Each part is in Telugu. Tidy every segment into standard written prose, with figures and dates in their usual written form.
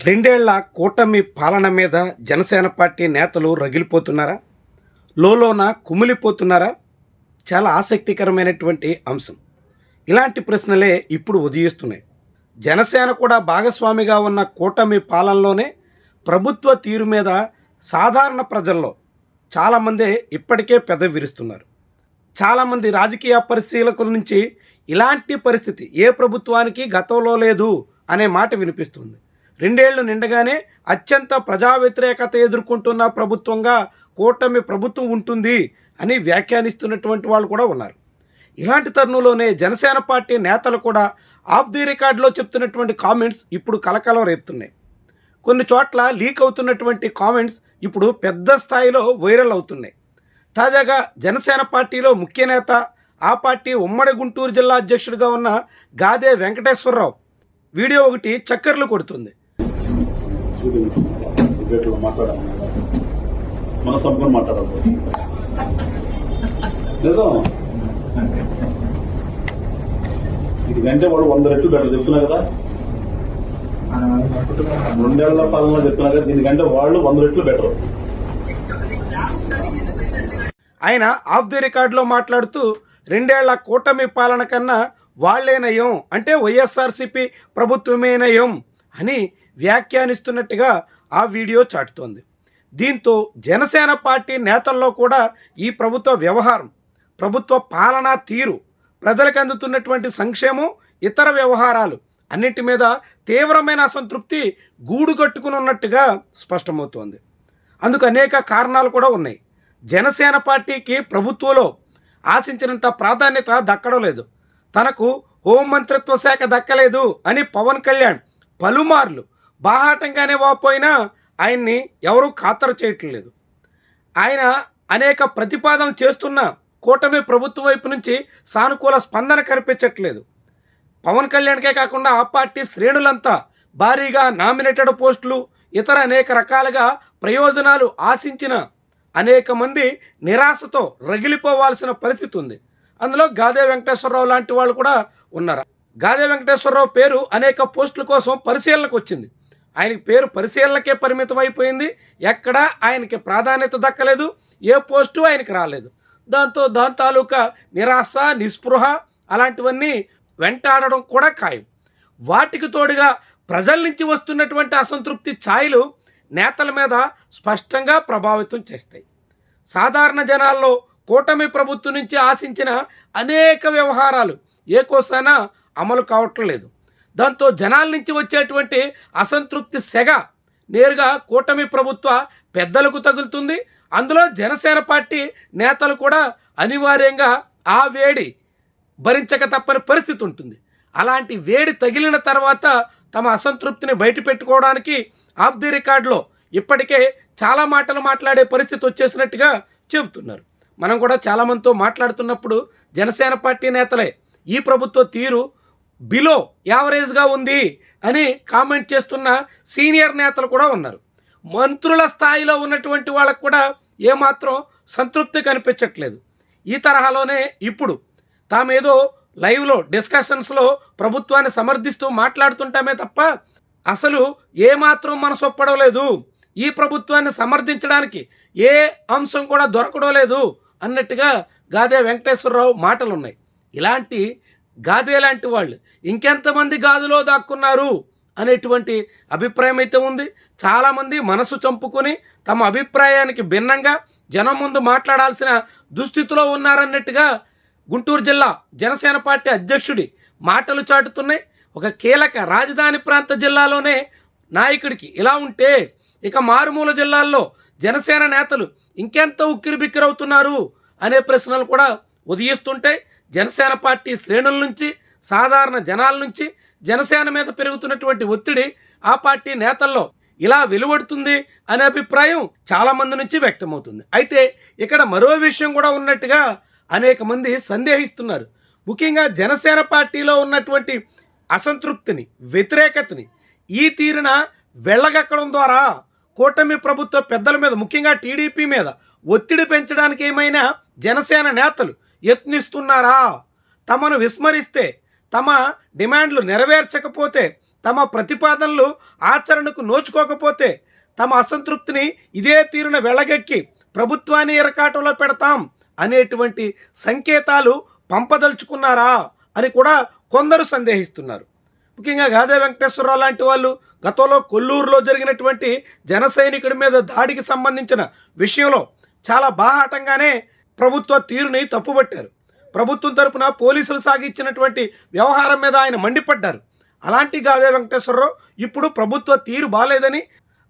రెండేళ్ల కూటమి పాలన మీద జనసేన పార్టీ నేతలు రగిలిపోతున్నారా? లోలోన కుమిలిపోతున్నారా? చాలా ఆసక్తికరమైనటువంటి అంశం. ఇలాంటి ప్రశ్నలే ఇప్పుడు ఉదయిస్తున్నాయి. జనసేన కూడా భాగస్వామిగా ఉన్న కూటమి పాలనలోనే ప్రభుత్వ తీరు మీద సాధారణ ప్రజల్లో చాలామంది ఇప్పటికే పెదవి విరుస్తున్నారు. చాలామంది రాజకీయ పరిశీలకుల నుంచి ఇలాంటి పరిస్థితి ఏ ప్రభుత్వానికి గతంలో లేదు అనే మాట వినిపిస్తుంది. రెండేళ్లు నిండగానే అత్యంత ప్రజా వ్యతిరేకత ఎదుర్కొంటున్న ప్రభుత్వంగా కూటమి ప్రభుత్వం ఉంటుంది అని వ్యాఖ్యానిస్తున్నటువంటి వాళ్ళు కూడా ఉన్నారు. ఇలాంటి తరుణంలోనే జనసేన పార్టీ నేతలు కూడా ఆఫ్ ది రికార్డులో చెప్తున్నటువంటి కామెంట్స్ ఇప్పుడు కలకలం రేపుతున్నాయి. కొన్ని చోట్ల లీక్ అవుతున్నటువంటి కామెంట్స్ ఇప్పుడు పెద్ద స్థాయిలో వైరల్ అవుతున్నాయి. తాజాగా జనసేన పార్టీలో ముఖ్య నేత, ఆ పార్టీ ఉమ్మడి గుంటూరు జిల్లా అధ్యక్షుడిగా ఉన్న గాదే వెంకటేశ్వరరావు వీడియో ఒకటి చక్కర్లు కొడుతుంది. ఇదికంటే వాడు 100 రెట్లు బెటర్ చెప్తున్నా కదా, 2 ఏళ్ల పాలన చెప్తున్నా కదా, దీనికంటే వాళ్ళు 100 రెట్లు బెటర్. ఆయన ఆఫ్ ది రికార్డులో మాట్లాడుతూ 2 ఏళ్ల కూటమి పాలన కన్నా వాళ్లే నయం, అంటే వైఎస్ఆర్సీపీ ప్రభుత్వమే నయం అని వ్యాఖ్యానిస్తున్నట్టుగా ఆ వీడియో చాటుతోంది. దీంతో జనసేన పార్టీ నేతల్లో కూడా ఈ ప్రభుత్వ వ్యవహారం, ప్రభుత్వ పాలనా తీరు, ప్రజలకు అందుతున్నటువంటి సంక్షేమం, ఇతర వ్యవహారాలు అన్నిటి మీద తీవ్రమైన అసంతృప్తి గూడు కట్టుకుని ఉన్నట్టుగా స్పష్టమవుతోంది. అందుకు అనేక కారణాలు కూడా ఉన్నాయి. జనసేన పార్టీకి ప్రభుత్వంలో ఆశించినంత ప్రాధాన్యత దక్కడం లేదు. తనకు హోంమంత్రిత్వ శాఖ దక్కలేదు అని పవన్ కళ్యాణ్ పలుమార్లు బాహాటంగానే వాపోయినా ఆయన్ని ఎవరూ ఖాతరు చేయట్లేదు. ఆయన అనేక ప్రతిపాదనలు చేస్తున్న కూటమి ప్రభుత్వం వైపు నుంచి సానుకూల స్పందన కనిపించట్లేదు. పవన్ కళ్యాణ్కే కాకుండా ఆ పార్టీ శ్రేణులంతా భారీగా నామినేటెడ్ పోస్టులు, ఇతర అనేక రకాలుగా ప్రయోజనాలు ఆశించిన అనేక మంది నిరాశతో రగిలిపోవాల్సిన పరిస్థితి ఉంది. అందులో గాదే వెంకటేశ్వరరావు లాంటి వాళ్ళు కూడా ఉన్నారు. గాదే వెంకటేశ్వరరావు పేరు అనేక పోస్టుల కోసం పరిశీలనకు వచ్చింది. ఆయనకి పేరు పరిశీలనకే పరిమితం అయిపోయింది. ఎక్కడా ఆయనకి ప్రాధాన్యత దక్కలేదు, ఏ పోస్టు ఆయనకి రాలేదు. దాని తాలూకా నిరాశ, నిస్పృహ అలాంటివన్నీ వెంటాడడం కూడా ఖాయం. వాటికి తోడుగా ప్రజల నుంచి వస్తున్నటువంటి అసంతృప్తి ఛాయలు నేతల మీద స్పష్టంగా ప్రభావితం చేస్తాయి. సాధారణ జనాల్లో కూటమి ప్రభుత్వం నుంచి ఆశించిన అనేక వ్యవహారాలు ఏ కోసానా అమలు కావటం లేదు. దాంతో జనాల నుంచి వచ్చేటువంటి అసంతృప్తి సెగ నేరుగా కూటమి ప్రభుత్వ పెద్దలకు తగులుతుంది. అందులో జనసేన పార్టీ నేతలు కూడా అనివార్యంగా ఆ వేడి భరించక తప్పని పరిస్థితి ఉంటుంది. అలాంటి వేడి తగిలిన తర్వాత తమ అసంతృప్తిని బయట పెట్టుకోవడానికి ఆఫ్ ది రికార్డులో ఇప్పటికే చాలా మాటలు మాట్లాడే పరిస్థితి వచ్చేసినట్టుగా చెబుతున్నారు. మనం కూడా చాలామందితో మాట్లాడుతున్నప్పుడు జనసేన పార్టీ నేతలే ఈ ప్రభుత్వ తీరు బిలో యావరేజ్గా ఉంది అని కామెంట్ చేస్తున్న సీనియర్ నేతలు కూడా ఉన్నారు. మంత్రుల స్థాయిలో ఉన్నటువంటి వాళ్ళకు కూడా ఏమాత్రం సంతృప్తి కనిపించట్లేదు. ఈ తరహాలోనే ఇప్పుడు తామేదో లైవ్లో డిస్కషన్స్లో ప్రభుత్వాన్ని సమర్థిస్తూ మాట్లాడుతుంటామే తప్ప అసలు ఏమాత్రం మనసొప్పడం లేదు, ఈ ప్రభుత్వాన్ని సమర్థించడానికి ఏ అంశం కూడా దొరకడం లేదు అన్నట్టుగా గాదే వెంకటేశ్వరరావు మాటలు ఉన్నాయి. ఇలాంటి గాదే లాంటి వాళ్ళు ఇంకెంతమంది గాదులో దాక్కున్నారు అనేటువంటి అభిప్రాయం అయితే ఉంది. చాలామంది మనసు చంపుకొని తమ అభిప్రాయానికి భిన్నంగా జనం ముందు మాట్లాడాల్సిన దుస్థితిలో ఉన్నారన్నట్టుగా గుంటూరు జిల్లా జనసేన పార్టీ అధ్యక్షుడి మాటలు చాటుతున్నాయి. ఒక కీలక రాజధాని ప్రాంత జిల్లాలోనే నాయకుడికి ఇలా ఉంటే ఇక మారుమూల జిల్లాల్లో జనసేన నేతలు ఇంకెంత ఉక్కిరిబిక్కిరవుతున్నారు అనే ప్రశ్నలు కూడా ఉదయిస్తుంటాయి. జనసేన పార్టీ శ్రేణుల నుంచి, సాధారణ జనాల నుంచి జనసేన మీద పెరుగుతున్నటువంటి ఒత్తిడి ఆ పార్టీ నేతల్లో ఇలా వెలువడుతుంది అనే అభిప్రాయం చాలామంది నుంచి వ్యక్తమవుతుంది. అయితే ఇక్కడ మరో విషయం కూడా ఉన్నట్టుగా అనేక మంది సందేహిస్తున్నారు. ముఖ్యంగా జనసేన పార్టీలో ఉన్నటువంటి అసంతృప్తిని, వ్యతిరేకతని ఈ తీరున వెళ్ళగక్కడం ద్వారా కూటమి ప్రభుత్వ పెద్దల మీద, ముఖ్యంగా టీడీపీ మీద ఒత్తిడి పెంచడానికి ఏమైనా జనసేన నేతలు యత్నిస్తున్నారా? తమను విస్మరిస్తే, తమ డిమాండ్లు నెరవేర్చకపోతే తమ ప్రతిపాదనలు ఆచరణకు నోచుకోకపోతే తమ అసంతృప్తిని ఇదే తీరున వెళ్ళగెక్కి ప్రభుత్వాన్ని ఇరకాటంలో పెడతాం అనేటువంటి సంకేతాలు పంపదలుచుకున్నారా అని కూడా కొందరు సందేహిస్తున్నారు. ముఖ్యంగా గాదే వెంకటేశ్వరరావు లాంటి వాళ్ళు గతంలో కొల్లూరులో జరిగినటువంటి జన సైనికుడి మీద దాడికి సంబంధించిన విషయంలో చాలా బాహాటంగానే ప్రభుత్వ తీరుని తప్పుబట్టారు. ప్రభుత్వం తరపున పోలీసులు సాగించినటువంటి వ్యవహారం మీద ఆయన మండిపడ్డారు. అలాంటి గాదే వెంకటేశ్వరరావు ఇప్పుడు ప్రభుత్వ తీరు బాలేదని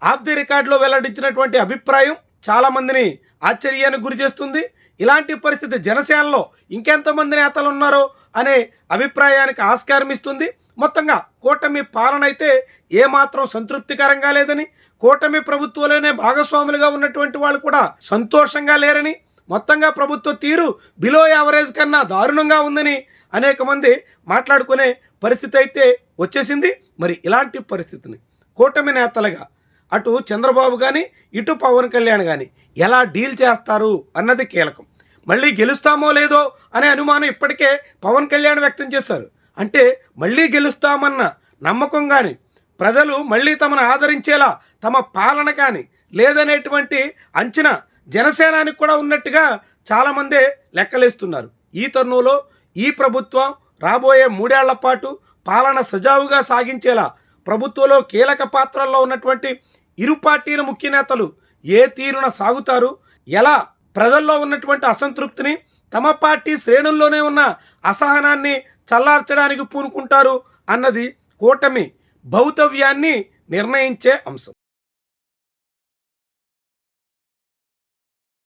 ఆఫ్ ది రికార్డులో వెల్లడించినటువంటి అభిప్రాయం చాలామందిని ఆశ్చర్యానికి గురి చేస్తుంది. ఇలాంటి పరిస్థితి జనసేనలో ఇంకెంతమంది నేతలు ఉన్నారో అనే అభిప్రాయానికి ఆస్కారం ఇస్తుంది. మొత్తంగా కూటమి పాలన అయితే ఏమాత్రం సంతృప్తికరంగా లేదని, కూటమి ప్రభుత్వంలోనే భాగస్వాములుగా ఉన్నటువంటి వాళ్ళు కూడా సంతోషంగా లేరని, మొత్తంగా ప్రభుత్వ తీరు బిలో యావరేజ్ కన్నా దారుణంగా ఉందని అనేక మంది మాట్లాడుకునే పరిస్థితి అయితే వచ్చేసింది. మరి ఇలాంటి పరిస్థితిని కూటమి నేతలుగా అటు చంద్రబాబు కానీ ఇటు పవన్ కళ్యాణ్ కానీ ఎలా డీల్ చేస్తారు అన్నది కీలకం. మళ్ళీ గెలుస్తామో లేదో అనే అనుమానం ఇప్పటికే పవన్ కళ్యాణ్ వ్యక్తం చేశారు. అంటే మళ్ళీ గెలుస్తామన్న నమ్మకం కానీ, ప్రజలు మళ్ళీ తమను ఆదరించేలా తమ పాలన కానీ లేదనేటువంటి అంచనా జనసేనానికి కూడా ఉన్నట్టుగా చాలామందే లెక్కలేస్తున్నారు. ఈ తరుణంలో ఈ ప్రభుత్వం రాబోయే 3 ఏళ్ల పాటు పాలన సజావుగా సాగించేలా ప్రభుత్వంలో కీలక పాత్రల్లో ఉన్నటువంటి ఇరు పార్టీల ముఖ్య నేతలు ఏ తీరున సాగుతారు, ఎలా ప్రజల్లో ఉన్నటువంటి అసంతృప్తిని, తమ పార్టీ శ్రేణుల్లోనే ఉన్న అసహనాన్ని చల్లార్చడానికి పూనుకుంటారు అన్నది కూటమి భౌతవ్యాన్ని నిర్ణయించే అంశం.